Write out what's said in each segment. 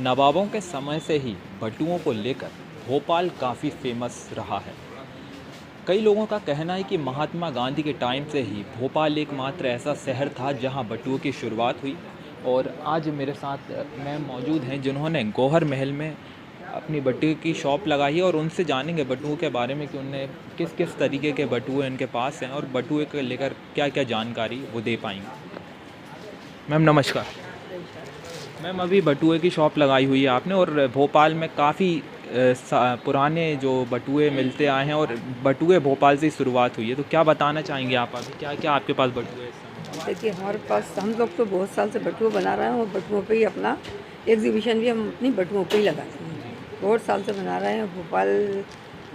नवाबों के समय से ही बटुओं को लेकर भोपाल काफ़ी फेमस रहा है। कई लोगों का कहना है कि महात्मा गांधी के टाइम से ही भोपाल एकमात्र ऐसा शहर था जहां बटुओं की शुरुआत हुई। और आज मेरे साथ मैम मौजूद हैं जिन्होंने गौहर महल में अपनी बटुए की शॉप लगाई है और उनसे जानेंगे बटुओं के बारे में कि उन्हें किस किस तरीके के बटुए उनके पास हैं और बटुए को लेकर क्या क्या जानकारी वो दे पाएंगे। मैम नमस्कार। मैम अभी बटुए की शॉप लगाई हुई है आपने और भोपाल में काफ़ी पुराने जो बटुए मिलते आए हैं और बटुए भोपाल से ही शुरुआत हुई है, तो क्या बताना चाहेंगे आप अभी क्या क्या आपके पास बटुए हैं इस समय? देखिए, हमारे पास हम लोग तो बहुत साल से बटुआ बना रहे हैं और बटुओं पे ही अपना एग्जीबिशन भी हम अपनी बटुओं पे ही लगाते हैं। बहुत साल से बना रहे हैं। भोपाल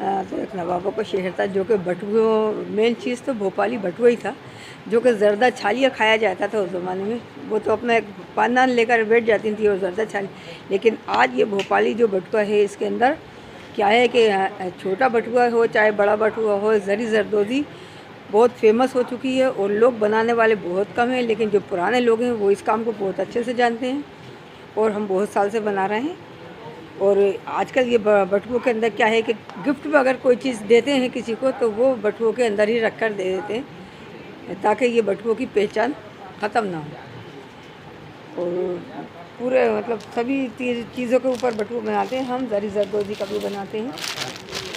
तो एक नवाबों का शहर था जो कि बटुओं मेन चीज़ तो भोपाली बटुआ ही था, जो कि जर्दा छालियाँ खाया जाता था उस ज़माने में। वो तो अपना एक पानदान लेकर बैठ जाती थी और जर्दा छाली। लेकिन आज ये भोपाली जो बटुआ है इसके अंदर क्या है कि छोटा बटुआ हो चाहे बड़ा बटुआ हो, जरी जरदोज़ी बहुत फेमस हो चुकी है और लोग बनाने वाले बहुत कम हैं, लेकिन जो पुराने लोग हैं वो इस काम को बहुत अच्छे से जानते हैं और हम बहुत साल से बना रहे हैं। और आजकल ये बटुओं के अंदर क्या है कि गिफ्ट में अगर कोई चीज़ देते हैं किसी को तो वो बटुओं के अंदर ही रख कर दे देते हैं ताकि ये बटुओं की पहचान ख़त्म ना हो। और पूरे मतलब सभी चीज़ों के ऊपर बटुआ बनाते हैं हम। जरी जरदोज़ी का भी बनाते हैं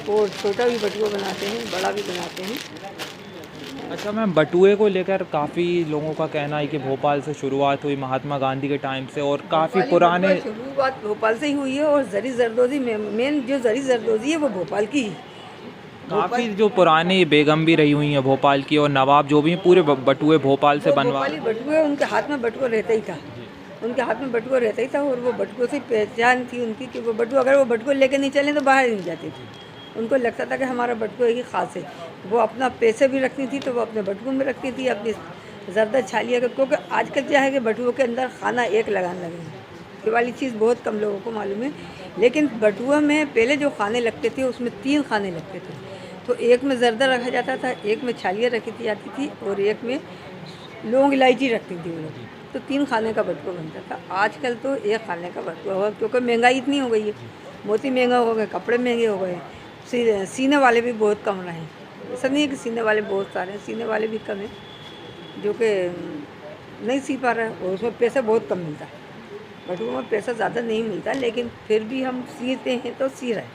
और छोटा भी बटुआ बनाते हैं, बड़ा भी बनाते हैं। अच्छा मैम, बटुए को लेकर काफ़ी लोगों का कहना है कि भोपाल से शुरुआत हुई महात्मा गांधी के टाइम से और काफ़ी पुराने शुरुआत भोपाल से ही हुई है और जरी जरदोज़ी मेन जो जरी जरदोज़ी है वो भोपाल की ही। काफ़ी जो पुरानी बेगम भी रही हुई हैं भोपाल की और नवाब जो भी हैं पूरे बटुए भोपाल से बनवा। भोपाली बटुए उनके हाथ में बटुआ रहता ही था, उनके हाथ में बटुआ रहता ही था और वो बटुओं से पहचान थी उनकी कि वो बटुआ अगर वो बटुआ लेके नहीं चले तो बाहर नहीं जाते थे। उनको लगता था कि हमारा बटुआ ही ख़ास है। वो अपना पैसे भी रखती थी तो वो अपने बटुओं में रखती थी अपनी ज़र्दा छालिया का, क्योंकि आजकल क्या है कि बटुओं के अंदर खाना एक लगाने लगे हैं। ये वाली चीज़ बहुत कम लोगों को मालूम है। लेकिन बटुआ में पहले जो खाने लगते थे उसमें 3 खाने लगते थे। तो एक में ज़र्दा रखा जाता था, एक में छालिया रखी जाती थी और एक में लौंग इलायची रखती थी वो लोग। तो 3 खाने का बटुआ बनता था। आजकल तो एक खाने का बटुआ हुआ क्योंकि महंगाई इतनी हो गई है। मोती महंगा हो गए, कपड़े महंगे हो गए, सीने वाले भी बहुत कम रहे हैं। ऐसा नहीं है कि सीने वाले बहुत सारे हैं, सीने वाले भी कम हैं जो कि नहीं सी पा रहे हैं और उसमें पैसा बहुत कम मिलता है। बटुओं में पैसा ज़्यादा नहीं मिलता लेकिन फिर भी हम सीते हैं तो सी रहे हैं,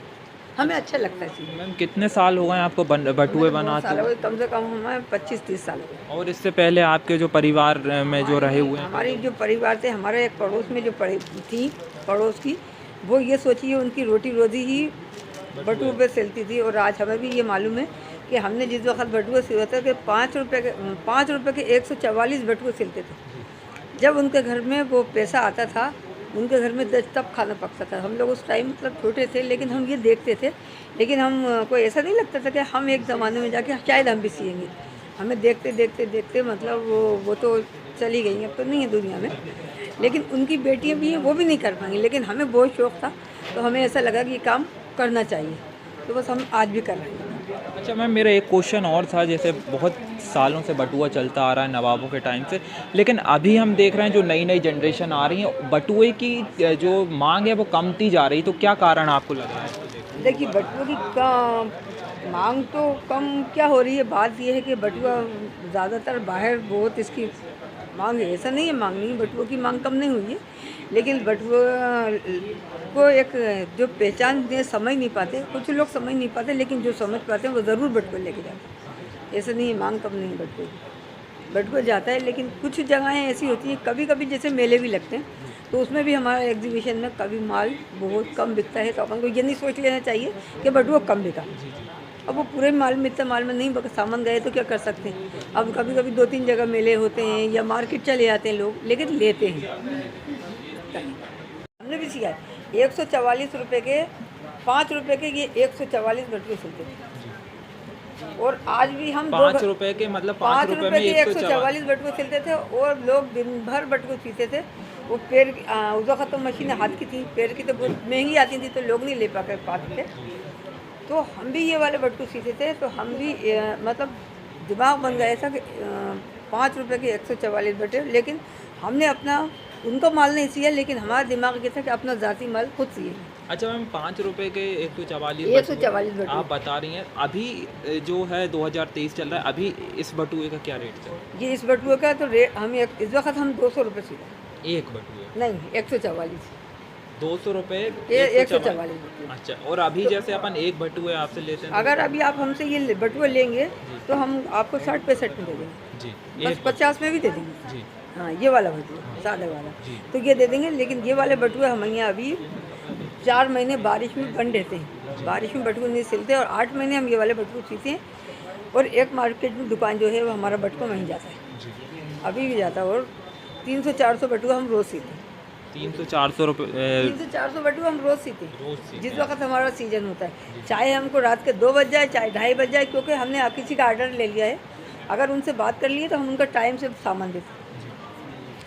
हमें अच्छा लगता है सीना। मैम कितने साल हो गए आपको बटुए बनाते हुए? कम से कम हमें 25-30 साल हो गए। और इससे पहले आपके जो परिवार में जो रहे हुए हैं? हमारी जो परिवार थे, हमारे एक पड़ोस में जो थी पड़ोस की, वो ये सोचिए उनकी रोटी रोजी ही बटुए पे चलती थी। और आज हमें भी ये मालूम है कि हमने जिस वक्त बटुए सिलते थे कि 5 रुपये के 144 बटुए सिलते थे। जब उनके घर में वो पैसा आता था, उनके घर में तब खाना पकता था। हम लोग उस टाइम मतलब छोटे थे लेकिन हम ये देखते थे, लेकिन हम कोई ऐसा नहीं लगता था कि हम एक ज़माने में जाके शायद हम भी सिएंगे। हमें देखते देखते देखते मतलब वो तो चली गई, अब तो नहीं है दुनिया में। लेकिन उनकी बेटियां भी हैं, वो भी नहीं कर पाएंगी, लेकिन हमें बहुत शौक़ था तो हमें ऐसा लगा कि ये काम करना चाहिए, तो बस हम आज भी कर रहे हैं। अच्छा मैम, मेरा एक क्वेश्चन और था। जैसे बहुत सालों से बटुआ चलता आ रहा है नवाबों के टाइम से, लेकिन अभी हम देख रहे हैं जो नई नई जनरेशन आ रही है बटुए की जो मांग है वो कमती जा रही, तो क्या कारण आपको लग रहा है? देखिए, बटुए की मांग तो कम क्या हो रही है, बात यह है कि बटुआ ज़्यादातर बाहर बहुत इसकी मांग है। ऐसा नहीं है मांग नहीं, बटुओं की मांग कम नहीं हुई है, लेकिन बटुआ को एक जो पहचान दे समझ नहीं पाते, कुछ लोग समझ नहीं पाते, लेकिन जो समझ पाते हैं वो ज़रूर बटुआ लेके जाते हैं। ऐसा नहीं है मांग कम नहीं है बटुए की, बटुआ जाता है। लेकिन कुछ जगहें ऐसी होती हैं, कभी कभी जैसे मेले भी लगते हैं तो उसमें भी हमारा एग्जीबिशन में कभी माल बहुत कम बिकता है तो अपन को ये नहीं सोच लेना चाहिए कि बटुआ कम बिका। अब वो पूरे माल में इतना माल में नहीं सामान गए तो क्या कर सकते हैं। अब कभी कभी 2-3 जगह मेले होते हैं या मार्केट चले जाते हैं लोग, लेकिन लेते हैं। हमने भी सिया 144 रुपये के 5 रुपये के ये 144 बटुए सिलते थे और आज भी हम 5 रुपये के मतलब 5 रुपये में 144 बटुए सिलते थे और लोग दिन भर बटुए सीते थे। वो पैर उस वक्त तो मशीनें हाथ की थी, पैर की तो बहुत महंगी आती थी तो लोग नहीं ले पाते थे। तो हम भी ये वाले बटुए सीते थे तो हम भी मतलब दिमाग बन गया था कि 5 रुपये के 144 बटुए। लेकिन हमने अपना उनको माल नहीं चाहिए, लेकिन हमारा दिमाग ये था कि अपना ज़ाती माल खुद चाहिए। अच्छा मैम, 5 रुपए के 144 144 बटुए आप बता रही हैं। अभी जो है 2023 चल रहा है, अभी इस बटुए का क्या रेट चल रहा ये इस बटुए का तो रेट हम इस वक्त हम 200 रुपये सीधा, है? एक बटुए नहीं 144, 200 रुपये, ये 144। 144। अच्छा, और अभी जैसे अपन एक बटुए आपसे लेते हैं अगर अभी आप हमसे ये बटुए लेंगे तो हम आपको 60-65 में दे देंगे, जी, बस एक 50 में भी दे देंगे। जी हाँ, ये वाला बटुआ सादा वाला जी तो ये दे देंगे, लेकिन ये वाले बटुए हम यहाँ अभी 4 महीने बारिश में बंद रहते हैं, बारिश में बटुए नहीं सिलते, और 8 महीने हम ये वाले बटुए सीते हैं। और एक मार्केट में दुकान जो है वो हमारा बटुआ वहीं जाता है, जी। अभी भी जाता है, और 300-400 बटुआ हम रोज़ सीते हैं। 300-400 रुपये 300-400 बटुआ हम रोज़ सीते हैं, रोज सीते जिस हैं। वक्त हमारा सीजन होता है, चाहे हमको रात के 2 बज जाए, चाहे 2:30 बज जाए, क्योंकि हमने किसी का आर्डर ले लिया है, अगर उनसे बात कर लिए तो हम उनका टाइम से सामान देते,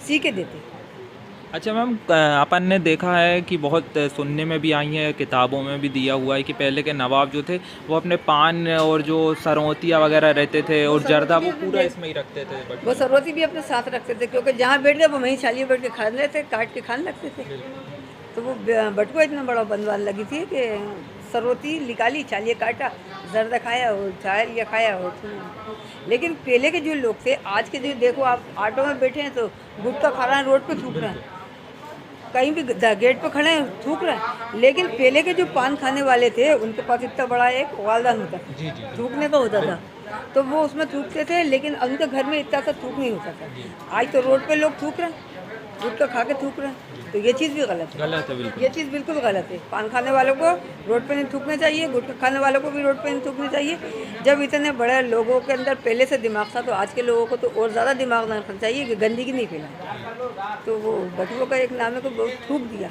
सी के देते। अच्छा मैम, अपन ने देखा है कि बहुत सुनने में भी आई है, किताबों में भी दिया हुआ है कि पहले के नवाब जो थे वो अपने पान और जो सरौतिया वगैरह रहते थे और जर्दा वो पूरा इसमें ही रखते थे वो सरवती भी अपने साथ रखते थे, क्योंकि जहाँ बैठ गए वो वहीं छालिए बैठ के खा लेते, काट के खाने लगते थे। तो वो बटुआ इतना बड़ा बनवान लगी थी कि सरवती निकाली, छालिए काटा, जर्दा खाया और चाय लिया खाया। और लेकिन पहले के जो लोग थे, आज के जो देखो आप ऑटो में बैठे हैं तो गुटखा खा रहे हैं, रोड पे थूक रहे हैं, कहीं भी गेट पे खड़े हैं थूक रहे हैं। लेकिन पहले के जो पान खाने वाले थे उनके पास इतना बड़ा एक वालदान होता था, जी जी थूकने का होता था, तो वो उसमें थूकते थे, लेकिन उनके घर में इतना सा थूक नहीं होता था। आज तो रोड पे लोग थूक रहे हैं, गुटखा खा के थूक रहे हैं, तो ये चीज़ भी गलत है। गलत है बिल्कुल। ये चीज़ बिल्कुल गलत है। पान खाने वालों को रोड पे नहीं थूकना चाहिए, गुटखा खाने वालों को भी रोड पे नहीं थूकना चाहिए। जब इतने बड़े लोगों के अंदर पहले से दिमाग था, तो आज के लोगों को तो और ज़्यादा दिमाग ना रखना चाहिए कि गंदगी नहीं फैलाए। तो वो बटुओं का एक नाम है को बहुत थूक दिया,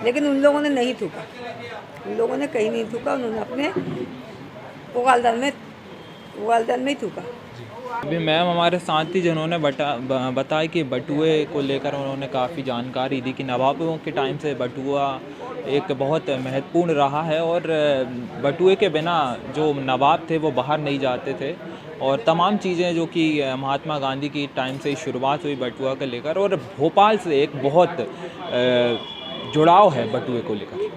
लेकिन उन लोगों ने नहीं थूका, उन लोगों ने कहीं नहीं थूका, उन्होंने अपने वालदान में ही थूका। अभी मैम हमारे साथ ही जिन्होंने बताया कि बटुए को लेकर उन्होंने काफ़ी जानकारी दी कि नवाबों के टाइम से बटुआ एक बहुत महत्वपूर्ण रहा है, और बटुए के बिना जो नवाब थे वो बाहर नहीं जाते थे, और तमाम चीज़ें जो कि महात्मा गांधी की टाइम से ही शुरुआत हुई बटुआ को लेकर, और भोपाल से एक बहुत जुड़ाव है बटुए को लेकर।